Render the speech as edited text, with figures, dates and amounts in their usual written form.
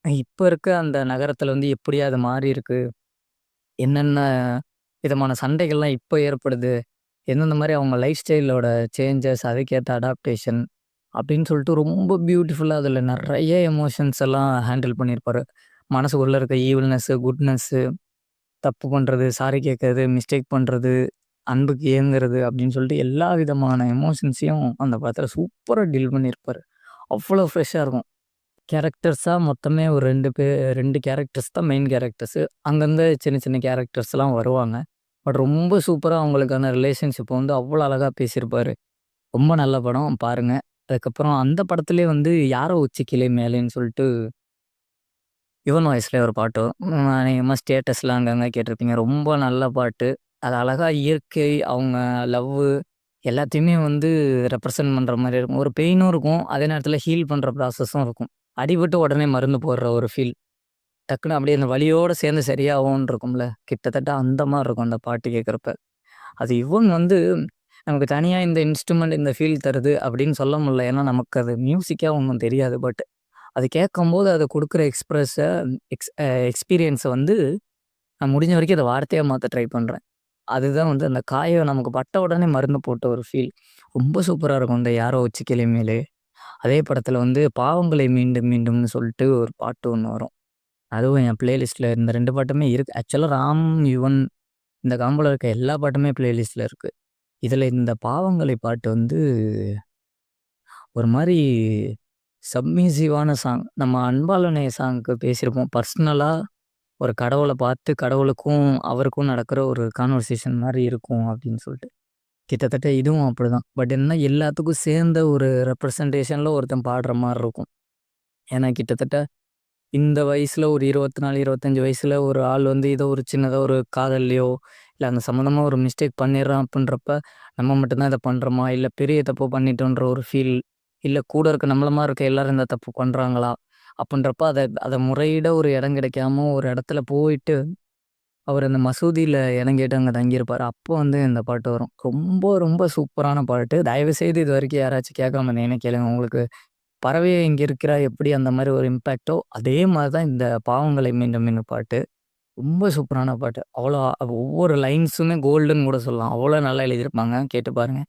இப்ப இருக்க அந்த நகரத்துல வந்து எப்படி அது மாறியிருக்கு? என்னென்ன விதமான சண்டைகள்லாம் இப்ப ஏற்படுது? எந்தெந்த மாரி அவங்க லைஃப் ஸ்டைலோட சேஞ்சஸ், அதுக்கேத்த அடாப்டேஷன் அப்படின்னு சொல்லிட்டு ரொம்ப பியூட்டிஃபுல்லா அதில நெறைய எமோஷன்ஸ் எல்லாம் ஹேண்டில் பண்ணியிருப்பாரு. மனசுக்குள்ள இருக்க ஈவில்னஸ்ஸு, குட்னஸ்ஸு, தப்பு பண்றது, சாரி கேட்கறது, மிஸ்டேக் பண்றது, அன்புக்கு ஏங்குறது அப்படின்னு சொல்லிட்டு எல்லா விதமான எமோஷன்ஸையும் அந்த படத்துல சூப்பரா டீல் பண்ணியிருப்பாரு. அவ்வளோ ஃப்ரெஷ்ஷா இருக்கும். கேரக்டர்ஸா மொத்தமே ஒரு 2 கேரக்டர்ஸ் தான் மெயின் கேரக்டர்ஸு. அங்கங்க சின்ன சின்ன கேரக்டர்ஸ்லாம் வருவாங்க. பட் ரொம்ப சூப்பரா அவங்களுக்கான ரிலேஷன்ஷிப்ப வந்து அவ்வளோ அழகா பேசியிருப்பாரு. ரொம்ப நல்ல படம் பாருங்க. அதுக்கப்புறம் அந்த படத்திலேயே வந்து "யாரோ உச்சி கிளை மேலேன்னு" சொல்லிட்டு யுவன் வாய்ஸ்ல ஒரு பாட்டு வரும். அநேகமா ஸ்டேட்டஸ்லாம் அங்கங்க கேட்டிருப்பீங்க. ரொம்ப நல்ல பாட்டு. அது அழகா இயற்கை, அவங்க லவ்வு எல்லாத்தையுமே வந்து ரெப்ரசன்ட் பண்ற மாரி இருக்கும். ஒரு பெயினும் இருக்கும். அதே நேரத்தில ஹீல் பண்ற ப்ராசஸும் இருக்கும். அடிபட்டு உடனே மருந்து போடுற ஒரு ஃபீல். டக்குனு அப்படியே அந்த வலியோட சேர்ந்து சரியாகும்ன்னு இருக்கும்ல. கிட்டத்தட்ட அந்த மாரி இருக்கும் அந்த பாட்டு கேட்கறப்ப. அது யுவன் வந்து நமக்கு தனியா இந்த இன்ஸ்ட்ருமெண்ட் இந்த ஃபீல் தருது அப்படின்னு சொல்ல முடியல. ஏன்னா நமக்கு அது மியூசிக்கா ஒண்ணும் தெரியாது. பட் அது கேட்கும்போது அது குடுக்குற எக்ஸ்பீரியன்ஸ வந்து நான் முடிஞ்ச வரைக்கும் அத வார்த்தையா மாத்த ட்ரை பண்றேன். அதுதான் வந்து அந்த காயம் நமக்கு பட்ட உடனே மருந்து போட்ட ஒரு ஃபீல். ரொம்ப சூப்பரா இருக்கும். இந்த "யாரோ வச்சு கிளிமேலு". அதே படத்துல வந்து "பாவங்களை மீண்டும் மீண்டும்னு" சொல்லிட்டு ஒரு பாட்டு ஒண்ணு வரும். அதுவும் என் பிளேலிஸ்ட்ல இந்த 2 பாட்டுமே இருக்கு. ஆக்சுவலா ராம், யுவன் இந்த காம்போல இருக்க எல்லா பாட்டுமே பிளேலிஸ்ட்ல இருக்கு. இதுல இந்த "பாவங்களை" பாட்டு வந்து ஒரு மாரி சப்மிசிவான சாங். நம்ம "அன்பாளனே" சாங்க்கு பேசியிருப்போம். பர்சனலா ஒரு கடவுள பார்த்து கடவுளுக்கும், அவருக்கும் நடக்கிற ஒரு கான்வர்சேஷன் மாரி இருக்கும் அப்படின்னு சொல்லிட்டு. கிட்டத்தட்ட இதுவும் அப்படிதான். பட் என்ன எல்லாத்துக்கும் சேர்ந்த ஒரு ரெப்ரசன்டேஷன்ல ஒருத்தன் பாடுற மாரி இருக்கும். ஏன்னா கிட்டத்தட்ட இந்த வயசுல ஒரு 24, 25 வயசுல ஒரு ஆள் வந்து ஏதோ ஒரு சின்னதா ஒரு காதல்லயோ, இல்ல அந்த சம்மந்தமா ஒரு மிஸ்டேக் பண்ணிடுறான் அப்படின்றப்ப, நம்ம மட்டும் தான் இத பண்றோமா? இல்ல பெரிய தப்பு பண்ணிட்டோன்ற ஒரு ஃபீல், இல்ல கூட இருக்க நம்மள மாரி இருக்க எல்லாரும் இந்த தப்பு பண்றாங்களா? அப்படின்றப்ப அத அத முறையிட ஒரு இடம் கிடைக்காம ஒரு இடத்துல போயிட்டு, அவர் அந்த மசூதியில இடம் கேட்டு அங்க தங்கியிருப்பாரு. அப்போ வந்து இந்த பாட்டு வரும். ரொம்ப ரொம்ப சூப்பரான பாட்டு. தயவுசெய்து இதுவரைக்கும் யாராச்சும் கேட்காம இருந்தீங்கன்னா கேளுங்க. உங்களுக்கு "பறவையே இங்க இருக்கிறாய்" எப்படி அந்த மாரி ஒரு இம்பேக்ட்டோ, அதே மாரி தான் இந்த "பாவங்களை மீண்டும் மீண்டும்" பாட்டு. ரொம்ப சூப்பரான பாட்டு. அவ்வளோ ஒவ்வொரு லைன்ஸுமே கோல்டுன்னு கூட சொல்லலாம். அவ்வளோ நல்லா எழுதியிருப்பாங்க. கேட்டு பாருங்க.